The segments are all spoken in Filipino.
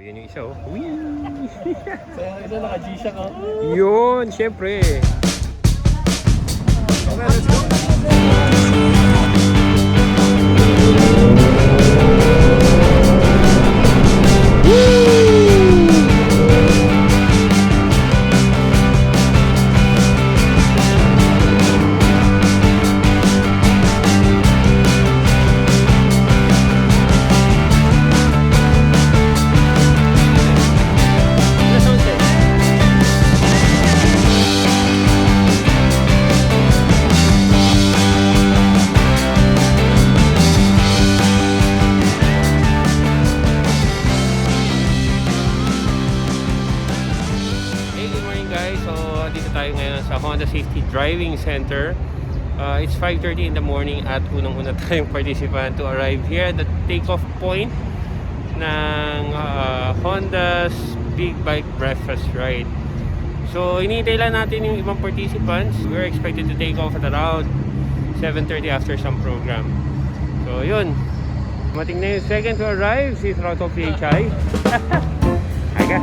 Yun yung isa oh. Whee! Kaya isa naka-G-Shock ako. Yun, syempre. Okay, let's go. Tayo ngayon sa Honda Safety Driving Center. It's 5:30 in the morning at unang-una tayong participant to arrive here at the takeoff point ng Honda's Big Bike Breakfast Ride. So hinihintay lang natin yung ibang participants. We're expected to take off at around 7:30 after some program. So yun, mating na yung second to arrive, si Throttle PHI. Aga.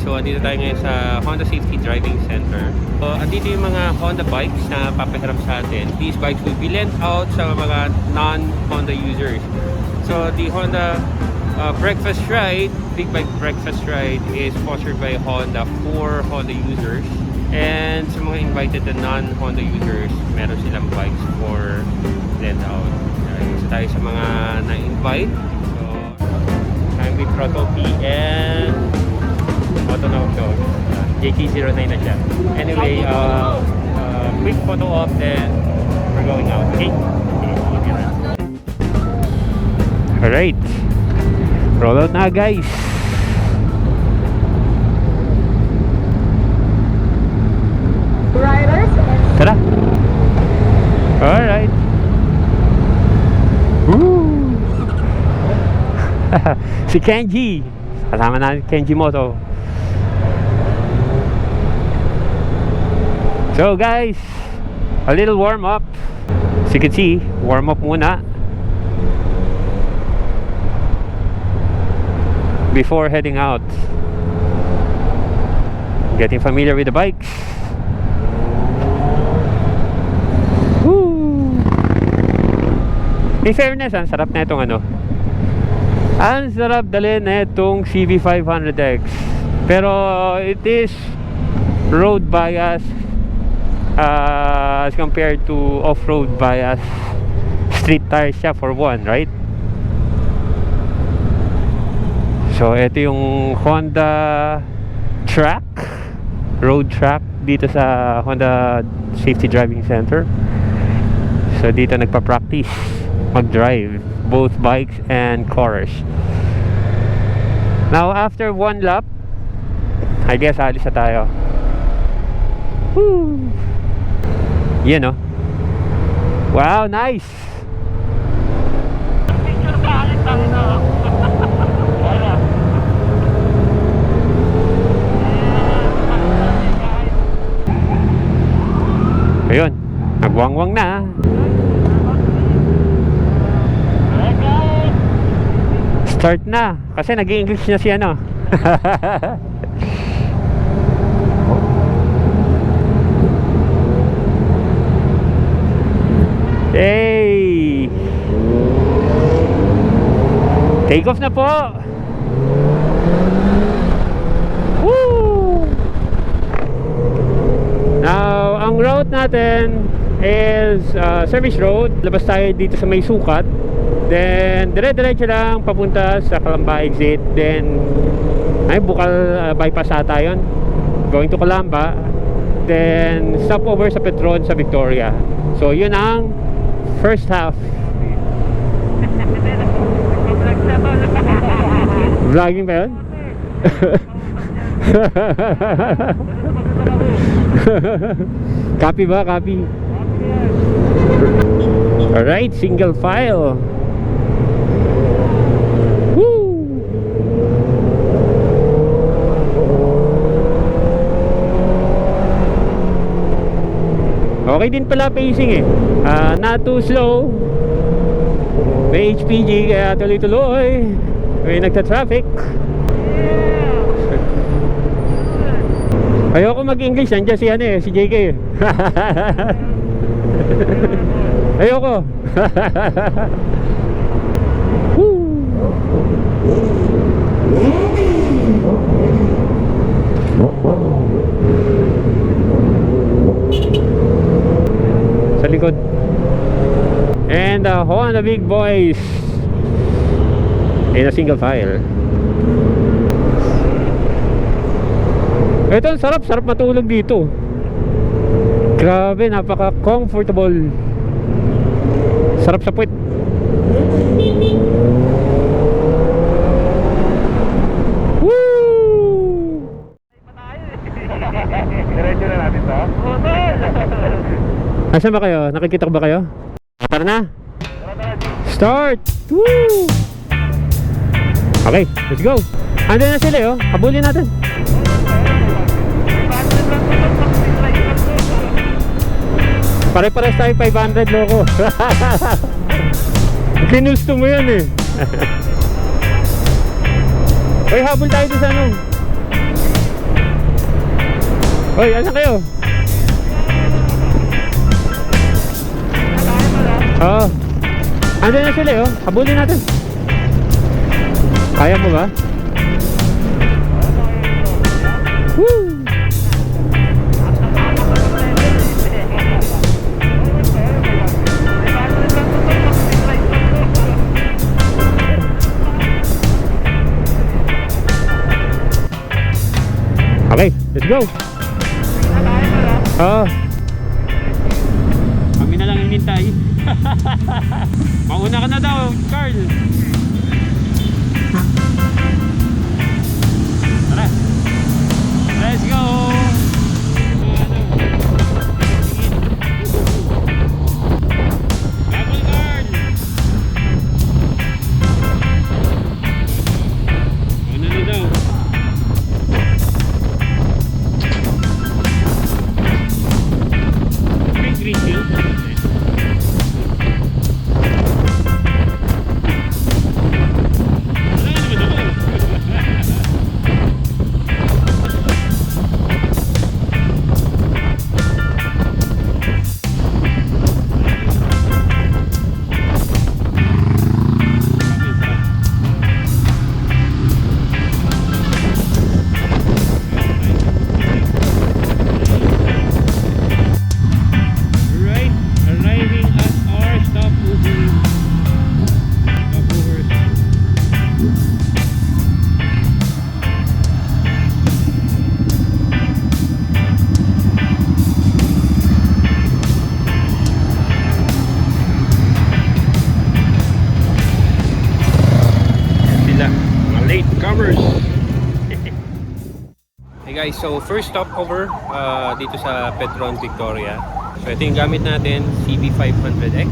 So, andito tayo ngayon sa Honda Safety Driving Center. So, andito yung mga Honda bikes na papahiram sa atin. These bikes will be lent out sa mga non-Honda users. So, the Honda Breakfast Ride, Big Bike Breakfast Ride is sponsored by Honda for Honda users. And sa mga invited na non-Honda users, meron silang bikes for lent out. So, tayo sa mga na-invite. So, I'm with Throttle P and Autonaut Dog. JT09 na siya. Anyway, quick photo op, then we're going out. Okay? Alright. Roll out na, guys. Riders. Tara. Alright. Woo! Si Kenji. Kasama natin Kenji Moto. So guys, a little warm up. As you can see, warm up muna before heading out. Getting familiar with the bikes. Woo! In fairness, ang sarap na itong ano. Ang sarap dalhin na itong CB500X. Pero it is road bias as compared to off-road bias. Street tires siya for one, right? So ito yung Honda track, road track dito sa Honda Safety Driving Center. So dito nagpa-practice mag-drive both bikes and cars. Now after one lap, I guess alis na tayo. Woo! Yan o. Wow, nice! Ayun, nagwangwang na. Start na, kasi nag-i-English na siya, no? Hey! Take off na po! Woo! Now, ang route natin is service road. Labas tayo dito sa may sukat. Then, dire-diretso lang papunta sa Calamba exit. Then, ay bukal bypass ata yun. Going to Calamba. Then, stop over sa Petron sa Victoria. So, yun ang first half. Vlogging ba yun? Copy ba? Copy. Alright, single file. Woo! Okay din pala pacing eh. Not too slow. May HPG kaya tuloy-tuloy. May nagta-traffic. Ayoko mag-English, nandiyan si ano eh, si JK eh. Ayoko. Sa likod. And Honda big boys in a single file. Ito ang sarap matulog dito. Grabe, napaka-comfortable. Sarap sa puwet. Woo! Diretso na natin to? Asan ba kayo? Nakikita ko ba kayo? Tara na! Start! Woo! Okay, let's go! Andun na sila oh, habulin natin. Pare-pares tayo 500 loko. Kinusto mo yan eh. Hoy, habol tayo doon sa ano. Hoy, asan kayo? Oo. Andun na sila oh, habulin natin. Kaya mo ba? Woo! Okay, let's go. Kami na lang hinintay. Mauna ka na daw, Carl. Tara. Let's go. Double Carl. Mauna na daw. Hey guys, so first stopover dito sa Petron Victoria. So ito yung gamit natin, CB500X.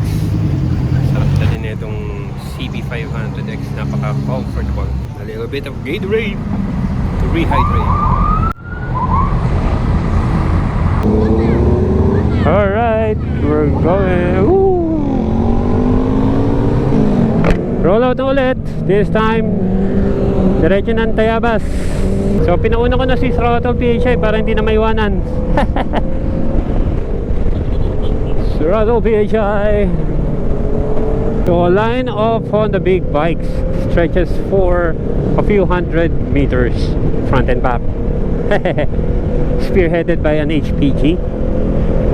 Sarap na din itong CB500X, napaka-comfortable. A little bit of Gatorade to rehydrate. Alright, we're going. Woo! Roll out na ulit. This time diretso ng Tayabas. So pinauna ko na si Throttle PHI para hindi na maiwanan. Throttle PHI. So a line of Honda big bikes stretches for a few hundred meters front and back. Spearheaded by an HPG.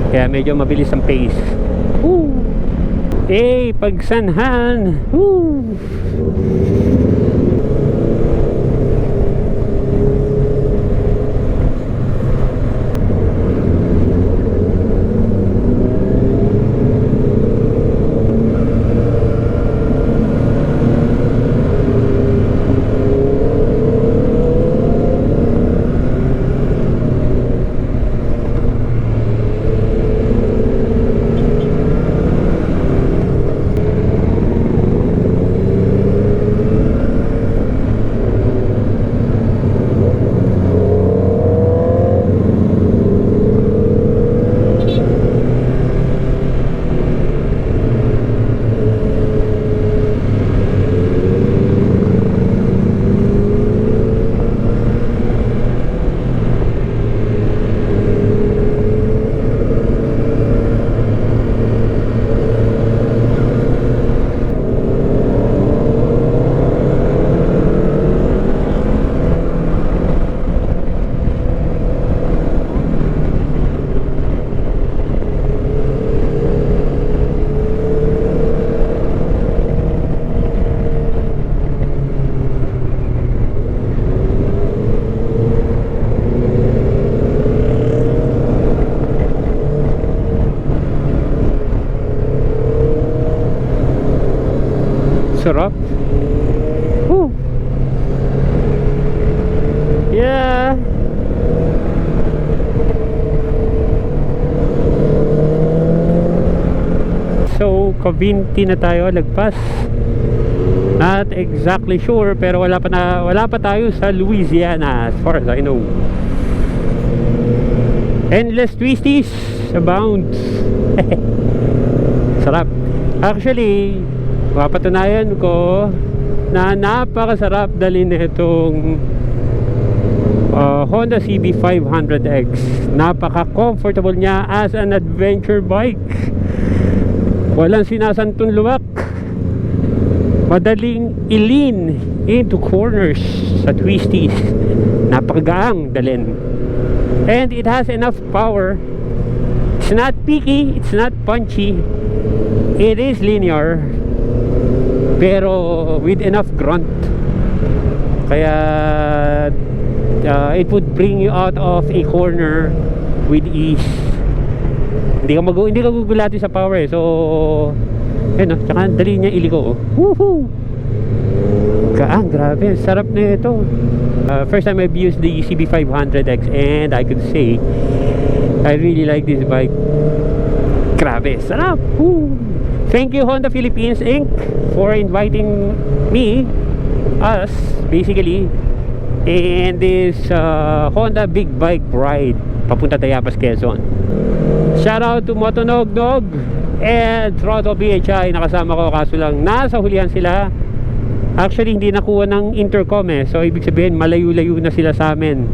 Kaya medyo mabilis ang pace. Woo! Pagsanhan! Woo! Covinte na tayo lagpas. Not exactly sure, pero wala pa tayo sa Louisiana as far as I know. Endless twisties abound. Sarap. Actually, mapatunayan ko na napakasarap dalhin itong Honda CB500X. Napaka-comfortable niya as an adventure bike. Walang sinasantong luwak. Madaling ilin into corners sa twisties. Napakagaang dalhin. And it has enough power. It's not peaky, it's not punchy. It is linear, pero with enough grunt. Kaya it would bring you out of a corner with ease. Hindi ka gugulati sa power eh. So yun o, tsaka dali niya iliko. Woohoo! Grabe, sarap na ito. First time I've used the CB500X, and I could say I really like this bike. Grabe, sarap. Woo! Thank you Honda Philippines Inc. for inviting us basically, in this Honda big bike ride papunta Tayabas, Quezon. Shout out to Motonognog and Throttle BHI. Nakasama ko, kaso lang nasa hulihan sila. Actually hindi nakuha ng intercom eh, so ibig sabihin malayo-layo na sila sa amin,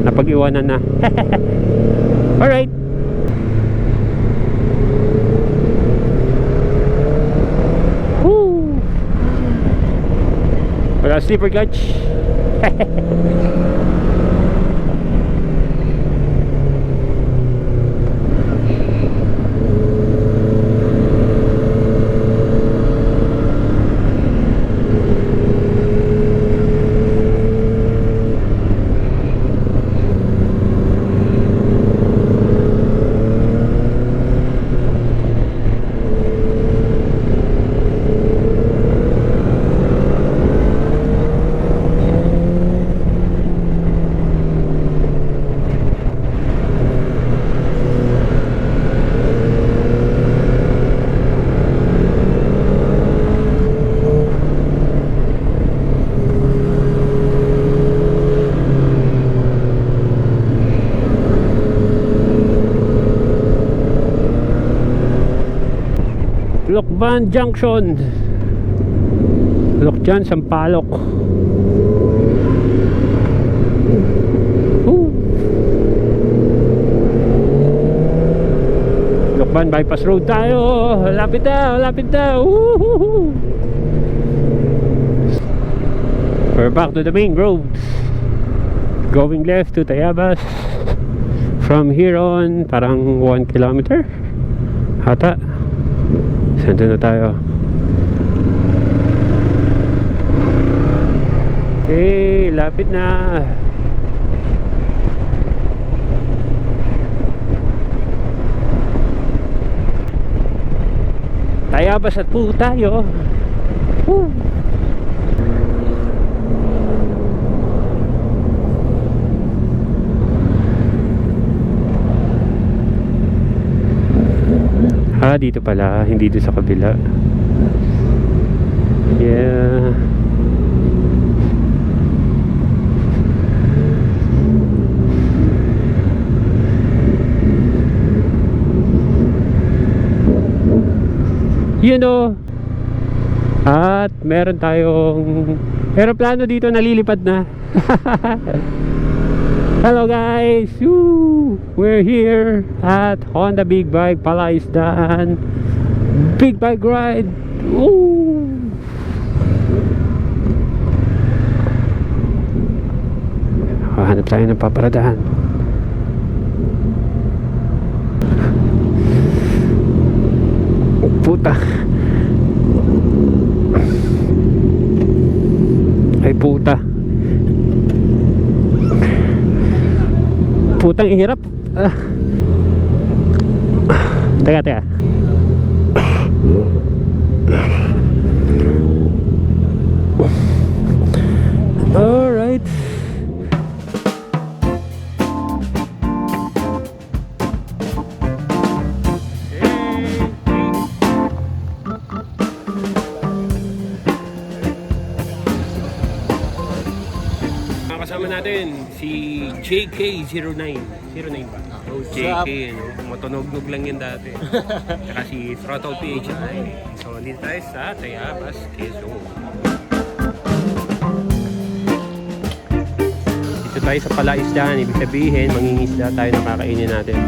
napag-iwanan na. Alright, woo! Wala slipper clutch. Lokban Junction, Lokjan, Sampaloc. Lokban Bypass Road tayo. Lapit na. Woohoo! We're back to the main road, going left to Tayabas. From here on, parang 1 kilometer hata. Saan na tayo? Okay, lapit na. Tayabas at po tayo. Woo! Dito pala, hindi doon sa kabila. Yeah. You know, at meron tayong eroplano dito nalilipad na. Hello guys, woo! We're here at Honda Big Bike Palaisdaan Big Bike Ride. Woo! Hanap tayo ng paparadahan. Puta. Ay puta. Putang hirap. Teka. Alright. natin si JK09. 09 ba? Oh, JK, no? Matunog-nog lang yan dati. Tsaka si Throttle PHI. So, dito tayo sa Tayabas, Quezon. Dito tayo sa palaisdaan. Ibig sabihin, mangingisda tayo na kakainin natin.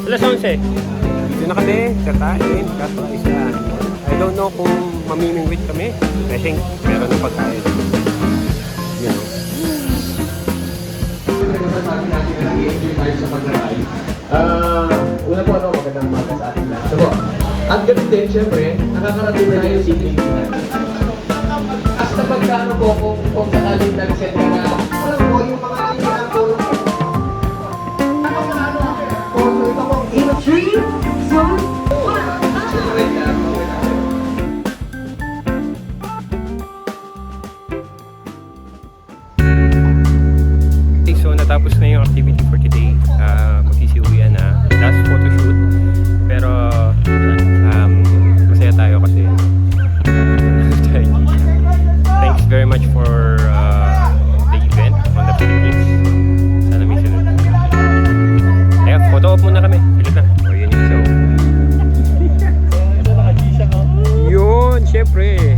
Alas 11. Dito na kami, kakain, kapalaisdaan. I don't know kung mamimingwit kami. I think meron na pagkain. You know. Sabi natin na i-enjoy tayo sa pag-drive. Una po, magandang umaga sa ating lahat. So, at ganun din, syempre, nakakarating na tayo sa Pilipinas. As na pagkano po kung sakaling nag-set ka na, alam mo, yung mga kailangan po, ano ito po, 3, 2, 1. So natapos na yung activity for today. Magsisiuwian na. Last photoshoot. Pero masaya tayo kasi thanks very much for the event on the Philippines. Sana may sunod. Kaya photo op muna kami. Pilit na. O yun yung show. Ito naka-G-Shock ako. Yun, syempre.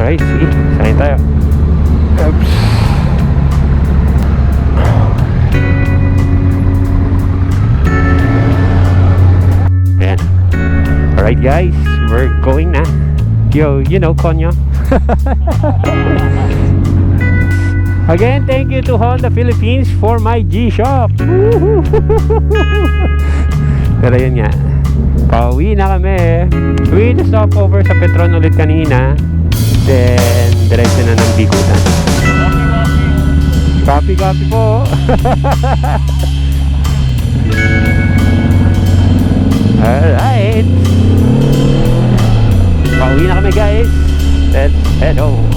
Alright, sige. Saan tayo? Oops. Ayan. Alright guys, we're going na. Yo, you know, Konyo. Again, thank you to Honda Philippines for my G-Shock. Pero yun nga, pauwi na kami. We had to stop over sa Petron ulit kanina. Then, diretso na ng Bikutan. Copy po. Alright. Pauwi na kami guys. Let's head home.